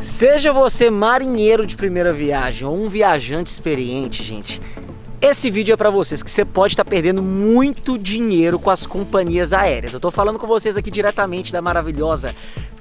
Seja você marinheiro de primeira viagem ou um viajante experiente, gente, esse vídeo é para vocês que você pode estar perdendo muito dinheiro com as companhias aéreas. Eu tô falando com vocês aqui diretamente da maravilhosa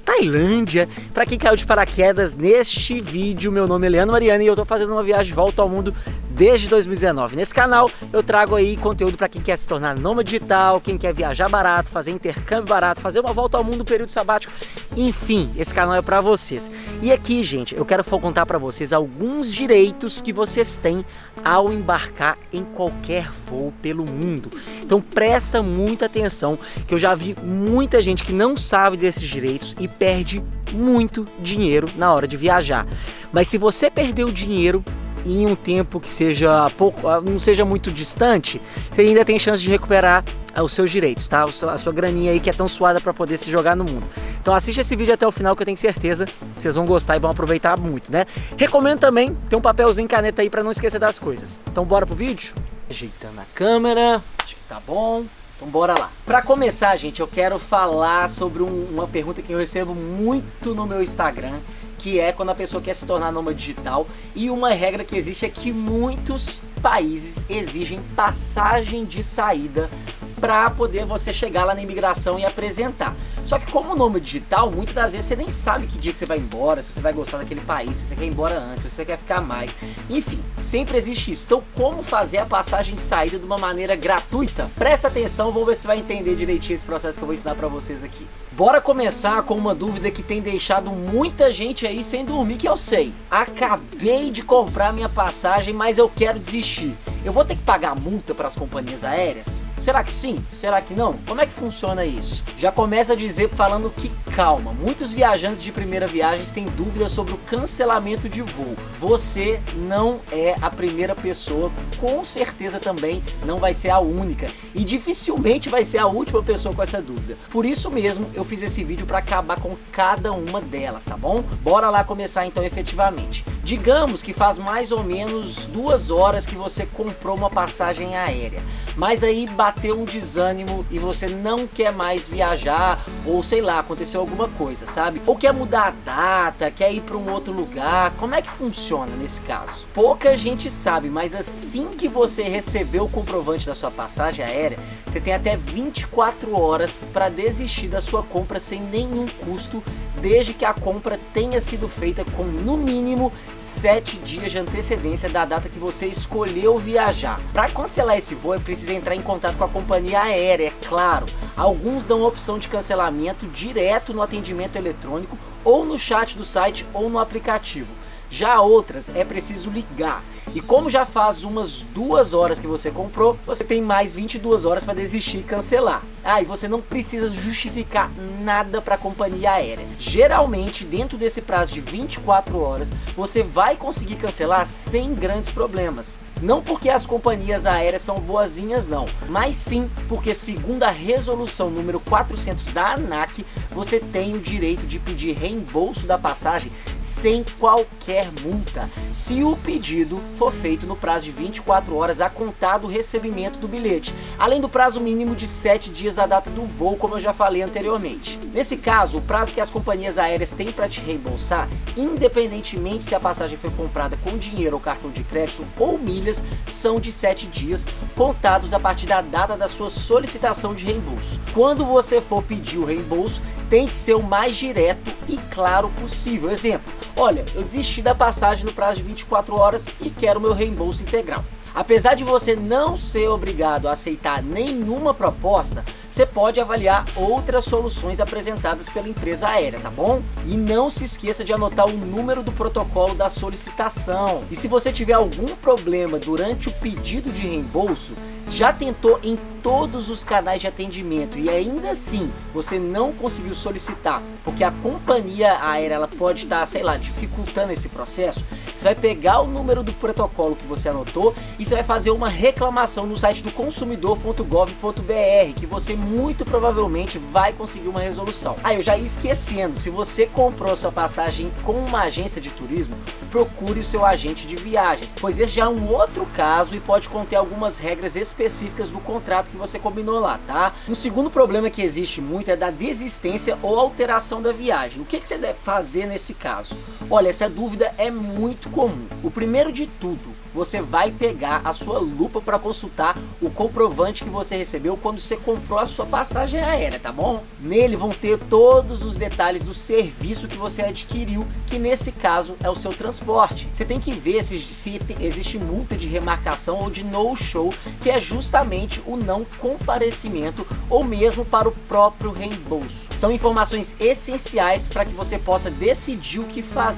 Tailândia. Para quem caiu de paraquedas neste vídeo, meu nome é Leandro Mariani e eu tô fazendo uma viagem de volta ao mundo desde 2019. Nesse canal eu trago aí conteúdo para quem quer se tornar nômade digital, quem quer viajar barato, fazer intercâmbio barato, fazer uma volta ao mundo no período sabático. Enfim, esse canal é para vocês. E aqui, gente, eu quero contar para vocês alguns direitos que vocês têm ao embarcar em qualquer voo pelo mundo. Então presta muita atenção, que eu já vi muita gente que não sabe desses direitos e perde muito dinheiro na hora de viajar. Mas se você perder o dinheiro em um tempo que seja não seja muito distante, você ainda tem chance de recuperar os seus direitos, tá? A sua graninha aí que é tão suada para poder se jogar no mundo. Então assiste esse vídeo até o final que eu tenho certeza que vocês vão gostar e vão aproveitar muito, né? Recomendo também ter um papelzinho e caneta aí para não esquecer das coisas. Então bora pro vídeo? Ajeitando a câmera, acho que tá bom. Então bora lá. Para começar, gente, eu quero falar sobre uma pergunta que eu recebo muito no meu Instagram, que é quando a pessoa quer se tornar nômade digital, e uma regra que existe é que muitos países exigem passagem de saída para poder você chegar lá na imigração e apresentar. Só que como nômade digital, muitas das vezes você nem sabe que dia que você vai embora, se você vai gostar daquele país, se você quer ir embora antes, se você quer ficar mais. Enfim, sempre existe isso. Então como fazer a passagem de saída de uma maneira gratuita? Presta atenção, vamos ver se você vai entender direitinho esse processo que eu vou ensinar para vocês aqui. Bora começar com uma dúvida que tem deixado muita gente aí sem dormir, que eu sei. Acabei de comprar minha passagem, mas eu quero desistir. Eu vou ter que pagar multa para as companhias aéreas? Será que sim? Será que não? Como é que funciona isso? Já começa a dizer falando que calma. Muitos viajantes de primeira viagem têm dúvidas sobre o cancelamento de voo. Você não é a primeira pessoa, com certeza também não vai ser a única. E dificilmente vai ser a última pessoa com essa dúvida. Por isso mesmo eu fiz esse vídeo para acabar com cada uma delas, tá bom? Bora lá começar então efetivamente. Digamos que faz mais ou menos 2 horas que você comprou uma passagem aérea, mas aí bateu um desânimo e você não quer mais viajar, ou sei lá, aconteceu alguma coisa, sabe? Ou quer mudar a data, quer ir para um outro lugar. Como é que funciona nesse caso? Pouca gente sabe, mas assim que você receber o comprovante da sua passagem aérea, você tem até 24 horas para desistir da sua compra sem nenhum custo, desde que a compra tenha sido feita com no mínimo 7 dias de antecedência da data que você escolheu viajar. Para cancelar esse voo é preciso entrar em contato com a companhia aérea, é claro. Alguns dão a opção de cancelamento direto no atendimento eletrônico, ou no chat do site, ou no aplicativo. Já outras é preciso ligar. E como já faz umas 2 horas que você comprou, você tem mais 22 horas para desistir e cancelar. E você não precisa justificar nada para a companhia aérea. Geralmente, dentro desse prazo de 24 horas, você vai conseguir cancelar sem grandes problemas. Não porque as companhias aéreas são boazinhas não, mas sim porque segundo a resolução número 400 da ANAC, você tem o direito de pedir reembolso da passagem sem qualquer multa, se o pedido for feito no prazo de 24 horas a contar do recebimento do bilhete, além do prazo mínimo de 7 dias da data do voo, como eu já falei anteriormente. Nesse caso, o prazo que as companhias aéreas têm para te reembolsar, independentemente se a passagem foi comprada com dinheiro ou cartão de crédito ou milhas, são de 7 dias, contados a partir da data da sua solicitação de reembolso. Quando você for pedir o reembolso, tem que ser o mais direto e claro possível. Exemplo, olha, eu desisti da passagem no prazo de 24 horas e quero meu reembolso integral. Apesar de você não ser obrigado a aceitar nenhuma proposta, você pode avaliar outras soluções apresentadas pela empresa aérea, tá bom? E não se esqueça de anotar o número do protocolo da solicitação. E se você tiver algum problema durante o pedido de reembolso, já tentou em todos os canais de atendimento e ainda assim você não conseguiu solicitar, porque a companhia aérea ela pode estar, sei lá, dificultando esse processo, Você vai pegar o número do protocolo que você anotou e você vai fazer uma reclamação no site do consumidor.gov.br, que você muito provavelmente vai conseguir uma resolução. Eu já ia esquecendo, se você comprou a sua passagem com uma agência de turismo, procure o seu agente de viagens, pois esse já é um outro caso e pode conter algumas regras específicas do contrato que você combinou lá, tá? Um segundo problema que existe muito é da desistência ou alteração da viagem. O que você deve fazer nesse caso? Olha, essa dúvida é muito comum. O primeiro de tudo, você vai pegar a sua lupa para consultar o comprovante que você recebeu quando você comprou a sua passagem aérea, tá bom? Nele vão ter todos os detalhes do serviço que você adquiriu, que nesse caso é o seu transporte. Você tem que ver se existe multa de remarcação ou de no-show, que é justamente o não comparecimento ou mesmo para o próprio reembolso. São informações essenciais para que você possa decidir o que fazer.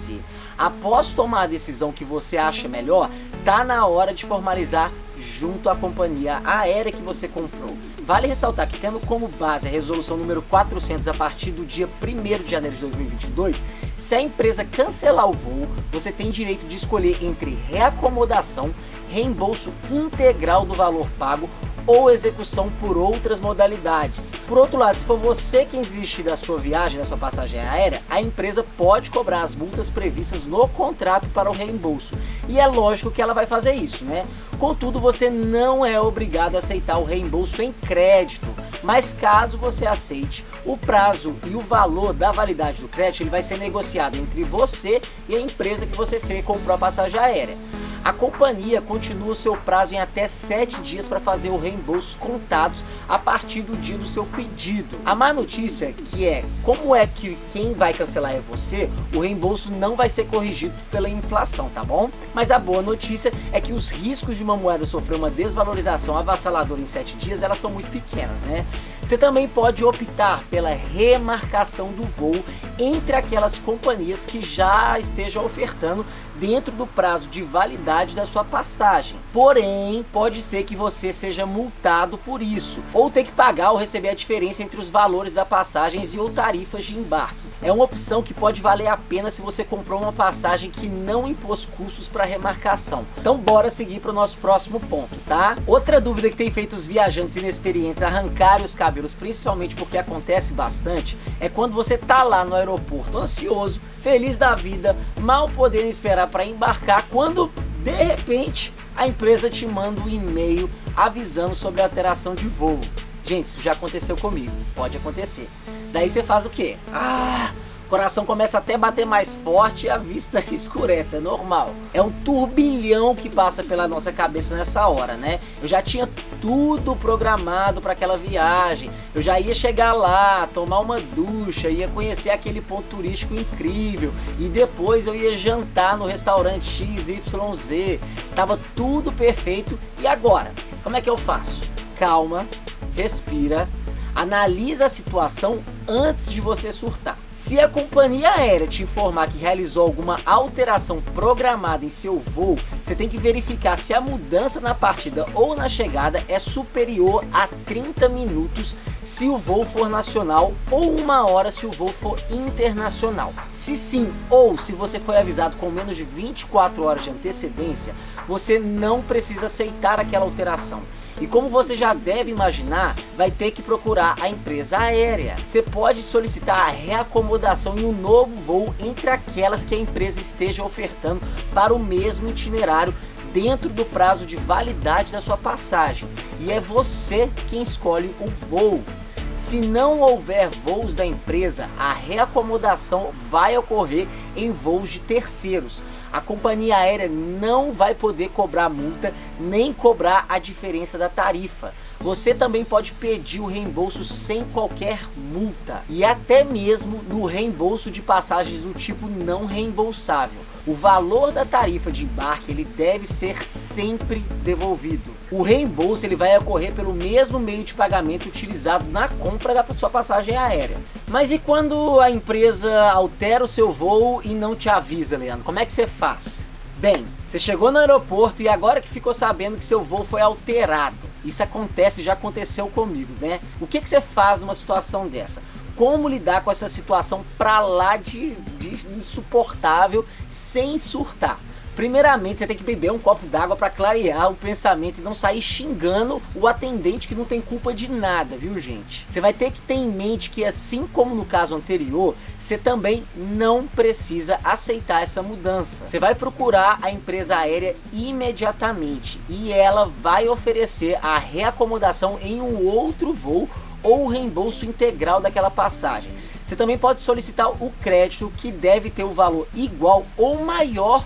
Após tomar a decisão que você acha melhor, tá na hora de formalizar junto à companhia aérea que você comprou. Vale ressaltar que, tendo como base a resolução número 400 a partir do dia 1º de janeiro de 2022, se a empresa cancelar o voo, você tem direito de escolher entre reacomodação, reembolso integral do valor pago ou execução por outras modalidades. Por outro lado, se for você quem desistir da sua viagem, da sua passagem aérea, a empresa pode cobrar as multas previstas no contrato para o reembolso. E é lógico que ela vai fazer isso, né? Contudo, você não é obrigado a aceitar o reembolso em crédito, mas caso você aceite, o prazo e o valor da validade do crédito ele vai ser negociado entre você e a empresa que você comprou a passagem aérea. A companhia continua o seu prazo em até 7 dias para fazer o reembolso contados a partir do dia do seu pedido. A má notícia que é, como é que quem vai cancelar é você, o reembolso não vai ser corrigido pela inflação, tá bom? Mas a boa notícia é que os riscos de uma moeda sofrer uma desvalorização avassaladora em 7 dias, elas são muito pequenas, né? Você também pode optar pela remarcação do voo entre aquelas companhias que já estejam ofertando dentro do prazo de validade da sua passagem. Porém, pode ser que você seja multado por isso, ou ter que pagar ou receber a diferença entre os valores da passagem e ou tarifas de embarque. É uma opção que pode valer a pena se você comprou uma passagem que não impôs custos para remarcação. Então bora seguir para o nosso próximo ponto, tá? Outra dúvida que tem feito os viajantes inexperientes arrancarem os cabelos, principalmente porque acontece bastante, é quando você tá lá no aeroporto ansioso, feliz da vida, mal podendo esperar para embarcar, quando de repente a empresa te manda um e-mail avisando sobre a alteração de voo. Gente, isso já aconteceu comigo, pode acontecer. Daí você faz o quê? O coração começa até a bater mais forte e a vista escurece, é normal. É um turbilhão que passa pela nossa cabeça nessa hora, né? Eu já tinha tudo programado para aquela viagem. Eu já ia chegar lá, tomar uma ducha, ia conhecer aquele ponto turístico incrível e depois eu ia jantar no restaurante XYZ. Tava tudo perfeito e agora? Como é que eu faço? Calma, respira. Analisa a situação antes de você surtar. Se a companhia aérea te informar que realizou alguma alteração programada em seu voo, você tem que verificar se a mudança na partida ou na chegada é superior a 30 minutos se o voo for nacional ou 1 hora se o voo for internacional. Se sim, ou se você foi avisado com menos de 24 horas de antecedência, você não precisa aceitar aquela alteração. E como você já deve imaginar, vai ter que procurar a empresa aérea. Você pode solicitar a reacomodação em um novo voo entre aquelas que a empresa esteja ofertando para o mesmo itinerário dentro do prazo de validade da sua passagem. E é você quem escolhe o voo. Se não houver voos da empresa, a reacomodação vai ocorrer em voos de terceiros. A companhia aérea não vai poder cobrar multa nem cobrar a diferença da tarifa. Você também pode pedir o reembolso sem qualquer multa e até mesmo no reembolso de passagens do tipo não reembolsável. O valor da tarifa de embarque ele deve ser sempre devolvido. O reembolso ele vai ocorrer pelo mesmo meio de pagamento utilizado na compra da sua passagem aérea. Mas e quando a empresa altera o seu voo e não te avisa, Leandro? Como é que você faz? Bem, você chegou no aeroporto e agora que ficou sabendo que seu voo foi alterado. Isso acontece, já aconteceu comigo, né? O que você faz numa situação dessa? Como lidar com essa situação pra lá de insuportável sem surtar? Primeiramente, você tem que beber um copo d'água para clarear o pensamento e não sair xingando o atendente que não tem culpa de nada, viu, gente? Você vai ter que ter em mente que, assim como no caso anterior, você também não precisa aceitar essa mudança. Você vai procurar a empresa aérea imediatamente e ela vai oferecer a reacomodação em um outro voo ou o reembolso integral daquela passagem. Você também pode solicitar o crédito, que deve ter o valor igual ou maior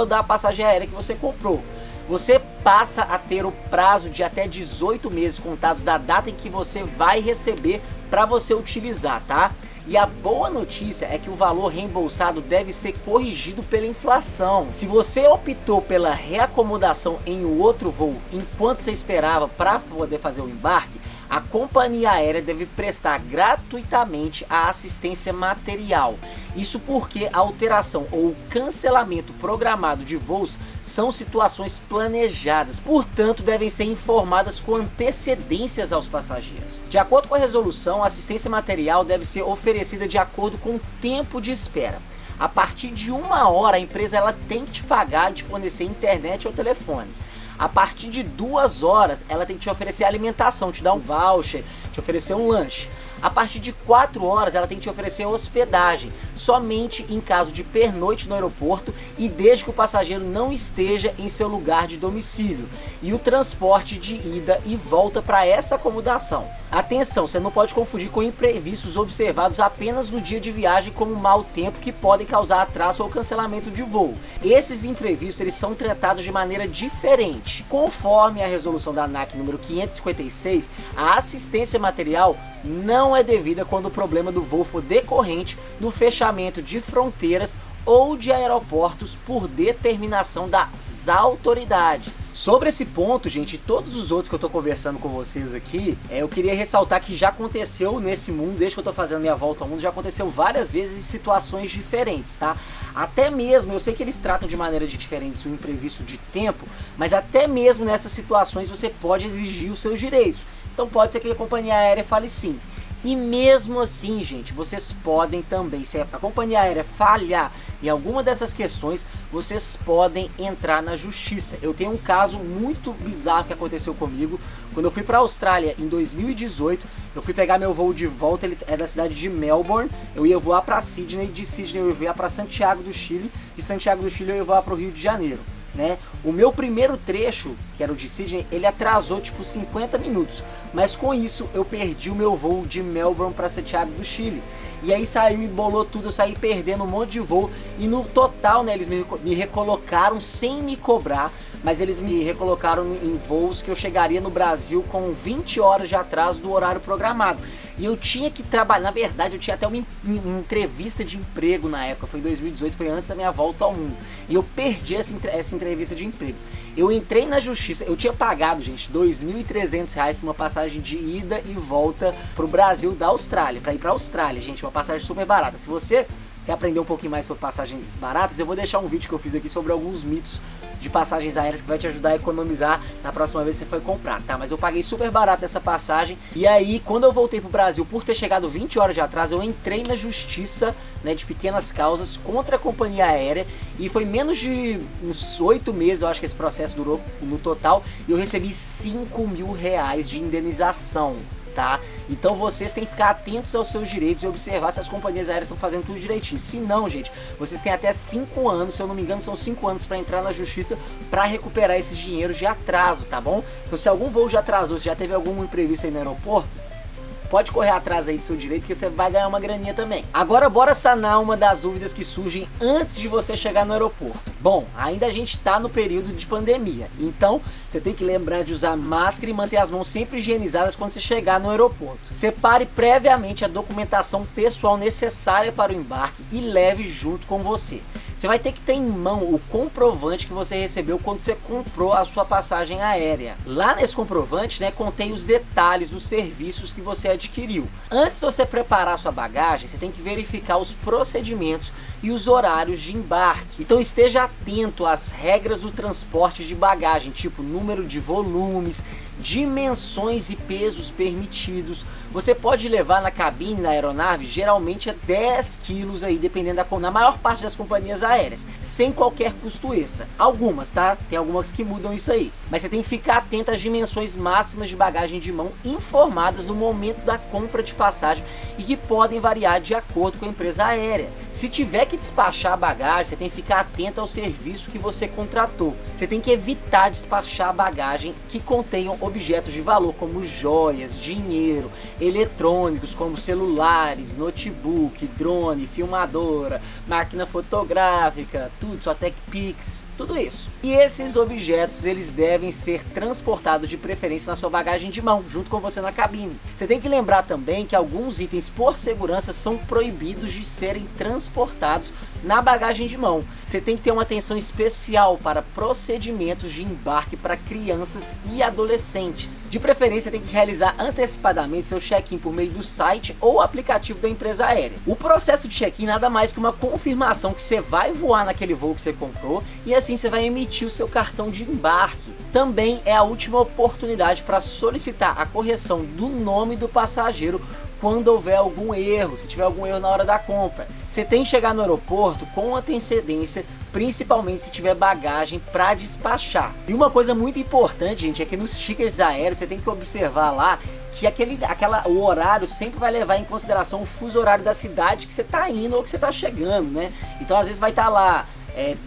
da passagem aérea que você comprou. Você passa a ter o prazo de até 18 meses contados da data em que você vai receber para você utilizar, tá? E a boa notícia é que o valor reembolsado deve ser corrigido pela inflação. Se você optou pela reacomodação em um outro voo enquanto você esperava para poder fazer o embarque, a companhia aérea deve prestar gratuitamente a assistência material. Isso porque a alteração ou o cancelamento programado de voos são situações planejadas, portanto devem ser informadas com antecedências aos passageiros. De acordo com a resolução, a assistência material deve ser oferecida de acordo com o tempo de espera. A partir de 1 hora, a empresa tem que te pagar de fornecer internet ou telefone. A partir de 2 horas, ela tem que te oferecer alimentação, te dar um voucher, te oferecer um lanche. A partir de 4 horas, ela tem que te oferecer hospedagem, somente em caso de pernoite no aeroporto e desde que o passageiro não esteja em seu lugar de domicílio. E o transporte de ida e volta para essa acomodação. Atenção, você não pode confundir com imprevistos observados apenas no dia de viagem, como mau tempo, que podem causar atraso ou cancelamento de voo. Esses imprevistos eles são tratados de maneira diferente. Conforme a resolução da ANAC número 556, a assistência material não é devida quando o problema do voo for decorrente do fechamento de fronteiras ou de aeroportos por determinação das autoridades. Sobre esse ponto, gente, e todos os outros que eu tô conversando com vocês aqui, eu queria ressaltar que já aconteceu nesse mundo, desde que eu tô fazendo minha volta ao mundo, já aconteceu várias vezes em situações diferentes, tá? Até mesmo, eu sei que eles tratam de maneira diferente o imprevisto de tempo, mas até mesmo nessas situações você pode exigir os seus direitos. Então pode ser que a companhia aérea fale sim. E mesmo assim, gente, vocês podem também, se a companhia aérea falhar em alguma dessas questões, vocês podem entrar na justiça. Eu tenho um caso muito bizarro que aconteceu comigo. Quando eu fui para a Austrália em 2018, eu fui pegar meu voo de volta, ele é da cidade de Melbourne, eu ia voar para Sydney, de Sydney eu ia voar para Santiago do Chile, de Santiago do Chile eu ia voar para o Rio de Janeiro. Né? O meu primeiro trecho, que era o de Sydney, ele atrasou tipo 50 minutos, mas com isso eu perdi o meu voo de Melbourne para Santiago do Chile. E aí saiu, embolou tudo, eu saí perdendo um monte de voo. E no total, né, eles me recolocaram sem me cobrar, mas eles me recolocaram em voos que eu chegaria no Brasil com 20 horas de atraso do horário programado. E eu tinha que trabalhar, na verdade eu tinha até uma entrevista de emprego na época, foi em 2018, foi antes da minha volta ao mundo. E eu perdi essa entrevista de emprego. Eu entrei na justiça, eu tinha pagado, gente, R$ 2.300 por uma passagem de ida e volta pro Brasil da Austrália, para ir pra Austrália, gente, uma passagem super barata. Se você quer aprender um pouquinho mais sobre passagens baratas, eu vou deixar um vídeo que eu fiz aqui sobre alguns mitos de passagens aéreas que vai te ajudar a economizar na próxima vez que você for comprar, tá? Mas eu paguei super barato essa passagem. E aí, quando eu voltei pro Brasil, por ter chegado 20 horas de atraso, eu entrei na justiça, né, de pequenas causas contra a companhia aérea. E foi menos de uns 8 meses, eu acho que esse processo durou no total. E eu recebi R$5.000 de indenização. Tá? Então vocês têm que ficar atentos aos seus direitos e observar se as companhias aéreas estão fazendo tudo direitinho. Se não, gente, vocês têm até 5 anos, se eu não me engano são 5 anos para entrar na justiça para recuperar esses dinheiros de atraso, tá bom? Então se algum voo já atrasou, se já teve algum imprevisto aí no aeroporto, pode correr atrás aí do seu direito que você vai ganhar uma graninha também. Agora bora sanar uma das dúvidas que surgem antes de você chegar no aeroporto. Bom, ainda a gente tá no período de pandemia, então você tem que lembrar de usar máscara e manter as mãos sempre higienizadas quando você chegar no aeroporto. Separe previamente a documentação pessoal necessária para o embarque e leve junto com você. Você vai ter que ter em mão o comprovante que você recebeu quando você comprou a sua passagem aérea. Lá nesse comprovante, né, contém os detalhes dos serviços que você adquiriu. Antes de você preparar a sua bagagem, você tem que verificar os procedimentos e os horários de embarque. Então esteja atento às regras do transporte de bagagem, tipo número de volumes, dimensões e pesos permitidos. Você pode levar na cabine da aeronave geralmente a 10 quilos aí, dependendo na maior parte das companhias aéreas, sem qualquer custo extra. Algumas, tá? Tem algumas que mudam isso aí. Mas você tem que ficar atento às dimensões máximas de bagagem de mão informadas no momento da compra de passagem e que podem variar de acordo com a empresa aérea. Se tiver que despachar a bagagem, você tem que ficar atento ao serviço que você contratou. Você tem que evitar despachar a bagagem que contenham objetos de valor como joias, dinheiro, eletrônicos como celulares, notebook, drone, filmadora, máquina fotográfica, tudo, só TechPix, tudo isso. E esses objetos, eles devem ser transportados de preferência na sua bagagem de mão, junto com você na cabine. Você tem que lembrar também que alguns itens por segurança são proibidos de serem transportados na bagagem de mão. Você tem que ter uma atenção especial para procedimentos de embarque para crianças e adolescentes. De preferência, tem que realizar antecipadamente seu check-in por meio do site ou aplicativo da empresa aérea. O processo de check-in nada mais que uma confirmação que você vai voar naquele voo que você comprou e assim você vai emitir o seu cartão de embarque. Também é a última oportunidade para solicitar a correção do nome do passageiro quando houver algum erro, se tiver algum erro na hora da compra. Você tem que chegar no aeroporto com antecedência, principalmente se tiver bagagem para despachar. E uma coisa muito importante, gente, é que nos tickets aéreos você tem que observar lá que o horário sempre vai levar em consideração o fuso horário da cidade que você está indo ou que você está chegando, né? Então às vezes vai estar lá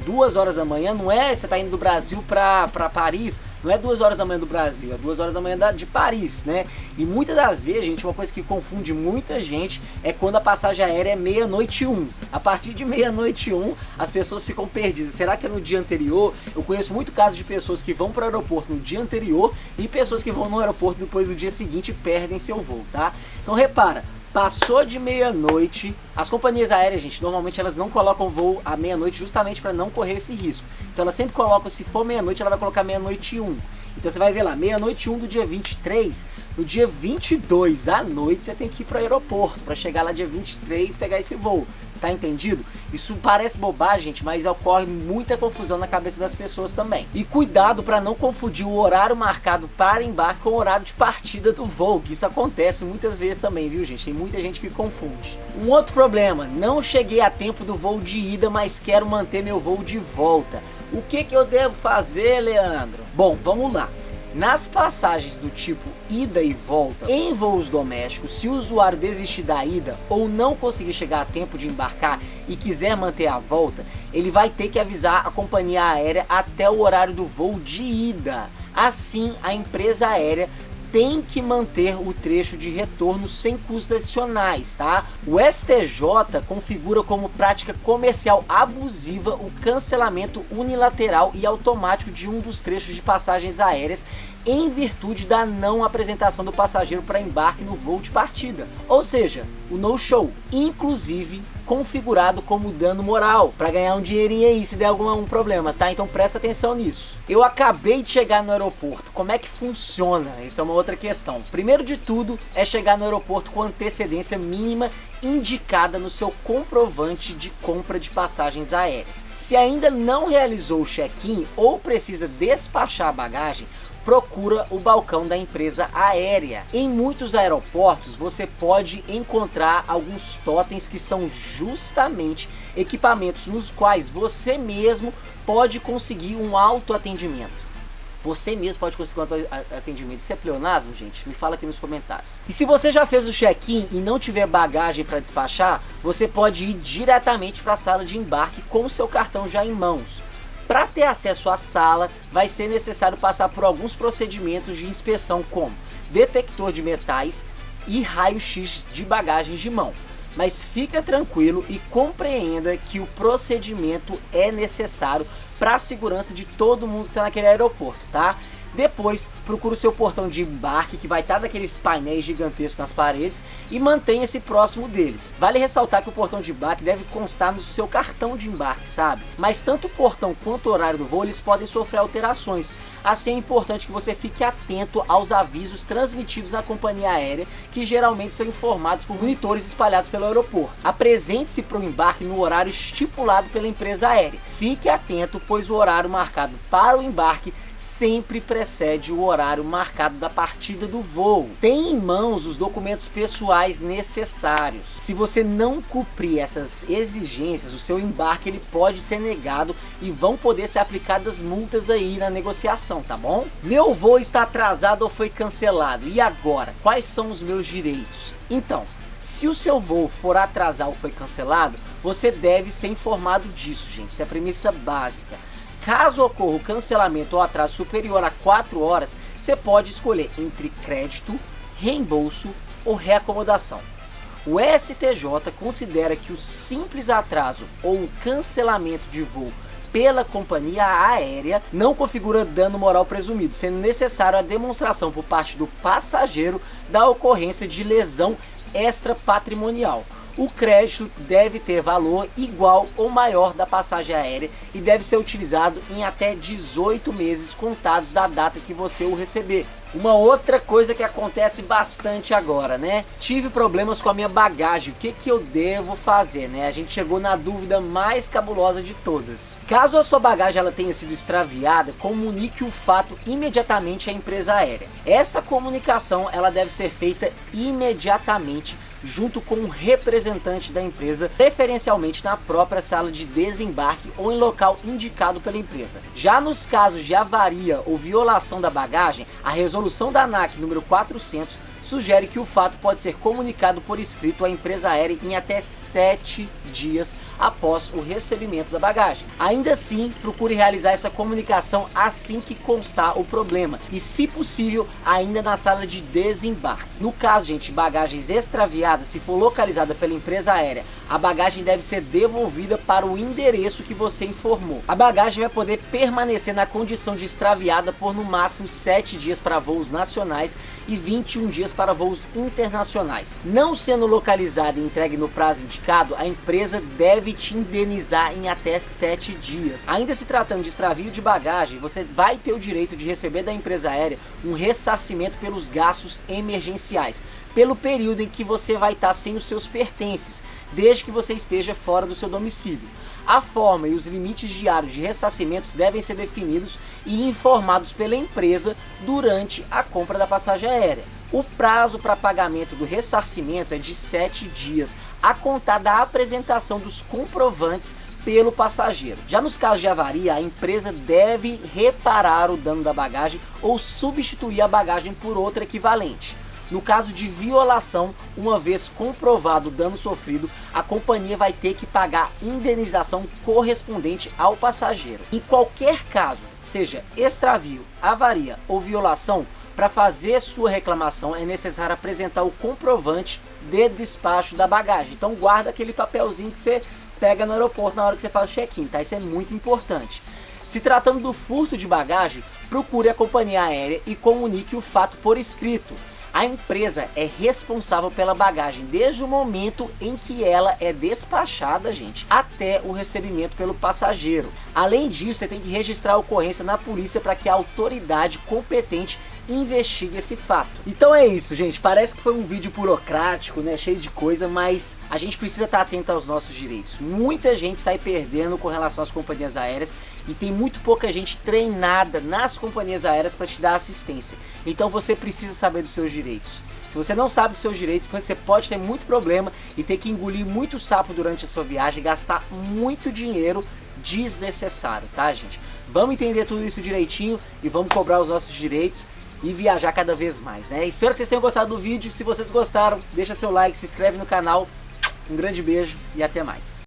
2 horas da manhã, não é você tá indo do Brasil para Paris, não é 2 horas da manhã do Brasil, é 2 horas da manhã de Paris, né? E muitas das vezes, gente, uma coisa que confunde muita gente é quando a passagem aérea é 00:01. A partir de 00:01 as pessoas ficam perdidas. Será que é no dia anterior? Eu conheço muito casos de pessoas que vão para o aeroporto no dia anterior e pessoas que vão no aeroporto depois do dia seguinte e perdem seu voo, tá? Então repara, passou de meia-noite, as companhias aéreas, gente, normalmente elas não colocam voo à meia-noite justamente para não correr esse risco. Então elas sempre colocam, se for meia-noite, ela vai colocar 00:01. Então você vai ver lá, 00:01 do dia 23, no dia 22 à noite você tem que ir para o aeroporto, para chegar lá dia 23 e pegar esse voo. Tá entendido? Isso parece bobagem, gente, mas ocorre muita confusão na cabeça das pessoas também. E cuidado para não confundir o horário marcado para embarque com o horário de partida do voo, que isso acontece muitas vezes também, viu, gente? Tem muita gente que confunde. Um outro problema, não cheguei a tempo do voo de ida, mas quero manter meu voo de volta. O que eu devo fazer, Leandro? Bom, vamos lá. Nas passagens do tipo ida e volta em voos domésticos, se o usuário desistir da ida ou não conseguir chegar a tempo de embarcar e quiser manter a volta, ele vai ter que avisar a companhia aérea até o horário do voo de ida. Assim, a empresa aérea tem que manter o trecho de retorno sem custos adicionais, tá? O STJ configura como prática comercial abusiva o cancelamento unilateral e automático de um dos trechos de passagens aéreas em virtude da não apresentação do passageiro para embarque no voo de partida, ou seja, o no-show, inclusive configurado como dano moral, para ganhar um dinheirinho aí se der algum problema, tá? Então presta atenção nisso. Eu acabei de chegar no aeroporto, como é que funciona? Essa é uma outra questão. Primeiro de tudo é chegar no aeroporto com antecedência mínima indicada no seu comprovante de compra de passagens aéreas. Se ainda não realizou o check-in ou precisa despachar a bagagem, procura o balcão da empresa aérea. Em muitos aeroportos você pode encontrar alguns totens que são justamente equipamentos nos quais você mesmo pode conseguir um autoatendimento. Você mesmo pode conseguir um atendimento. Isso é pleonasmo, gente? Me fala aqui nos comentários. E se você já fez o check-in e não tiver bagagem para despachar, você pode ir diretamente para a sala de embarque com o seu cartão já em mãos. Para ter acesso à sala, vai ser necessário passar por alguns procedimentos de inspeção, como detector de metais e raio-x de bagagens de mão. Mas fica tranquilo e compreenda que o procedimento é necessário para a segurança de todo mundo que está naquele aeroporto, tá? Depois, procura o seu portão de embarque, que vai estar daqueles painéis gigantescos nas paredes, e mantenha-se próximo deles. Vale ressaltar que o portão de embarque deve constar no seu cartão de embarque, sabe? Mas tanto o portão quanto o horário do voo, eles podem sofrer alterações. Assim é importante que você fique atento aos avisos transmitidos na companhia aérea, que geralmente são informados por monitores espalhados pelo aeroporto. Apresente-se para o embarque no horário estipulado pela empresa aérea. Fique atento, pois o horário marcado para o embarque sempre precede o horário marcado da partida do voo. Tenha em mãos os documentos pessoais necessários. Se você não cumprir essas exigências, o seu embarque ele pode ser negado e vão poder ser aplicadas multas aí na negociação, tá bom? Meu voo está atrasado ou foi cancelado, e agora? Quais são os meus direitos? Então, se o seu voo for atrasar ou foi cancelado, você deve ser informado disso, gente. Isso é a premissa básica. Caso ocorra o cancelamento ou atraso superior a 4 horas, você pode escolher entre crédito, reembolso ou reacomodação. O STJ considera que o simples atraso ou o cancelamento de voo pela companhia aérea não configura dano moral presumido, sendo necessário a demonstração por parte do passageiro da ocorrência de lesão extrapatrimonial. O crédito deve ter valor igual ou maior da passagem aérea e deve ser utilizado em até 18 meses contados da data que você o receber. Uma outra coisa que acontece bastante agora, né? Tive problemas com a minha bagagem, o que eu devo fazer, né? A gente chegou na dúvida mais cabulosa de todas. Caso a sua bagagem ela tenha sido extraviada, comunique o fato imediatamente à empresa aérea. Essa comunicação ela deve ser feita imediatamente junto com um representante da empresa, preferencialmente na própria sala de desembarque ou em local indicado pela empresa. Já nos casos de avaria ou violação da bagagem, a resolução da ANAC número 400 sugere que o fato pode ser comunicado por escrito à empresa aérea em até 7 dias após o recebimento da bagagem. Ainda assim, procure realizar essa comunicação assim que constar o problema e, se possível, ainda na sala de desembarque. No caso, gente, de bagagens extraviadas, se for localizada pela empresa aérea, a bagagem deve ser devolvida para o endereço que você informou. A bagagem vai poder permanecer na condição de extraviada por no máximo 7 dias para voos nacionais e 21 dias para voos internacionais. Não sendo localizada e entregue no prazo indicado, a empresa deve te indenizar em até 7 dias. Ainda se tratando de extravio de bagagem, você vai ter o direito de receber da empresa aérea um ressarcimento pelos gastos emergenciais, pelo período em que você vai estar sem os seus pertences, desde que você esteja fora do seu domicílio. A forma e os limites diários de ressarcimentos devem ser definidos e informados pela empresa durante a compra da passagem aérea. O prazo para pagamento do ressarcimento é de 7 dias, a contar da apresentação dos comprovantes pelo passageiro. Já nos casos de avaria, a empresa deve reparar o dano da bagagem ou substituir a bagagem por outra equivalente. No caso de violação, uma vez comprovado o dano sofrido, a companhia vai ter que pagar indenização correspondente ao passageiro. Em qualquer caso, seja extravio, avaria ou violação, para fazer sua reclamação é necessário apresentar o comprovante de despacho da bagagem. Então guarda aquele papelzinho que você pega no aeroporto na hora que você faz o check-in, tá? Isso é muito importante. Se tratando do furto de bagagem, procure a companhia aérea e comunique o fato por escrito. A empresa é responsável pela bagagem desde o momento em que ela é despachada, gente, até o recebimento pelo passageiro. Além disso, você tem que registrar a ocorrência na polícia para que a autoridade competente investigue esse fato. Então é isso, gente. Parece que foi um vídeo burocrático, né, cheio de coisa, mas a gente precisa estar atento aos nossos direitos. Muita gente sai perdendo com relação às companhias aéreas e tem muito pouca gente treinada nas companhias aéreas para te dar assistência. Então você precisa saber dos seus direitos. Se você não sabe dos seus direitos, você pode ter muito problema e ter que engolir muito sapo durante a sua viagem e gastar muito dinheiro desnecessário, tá, gente? Vamos entender tudo isso direitinho e vamos cobrar os nossos direitos e viajar cada vez mais, né? Espero que vocês tenham gostado do vídeo. Se vocês gostaram, deixa seu like, se inscreve no canal. Um grande beijo e até mais.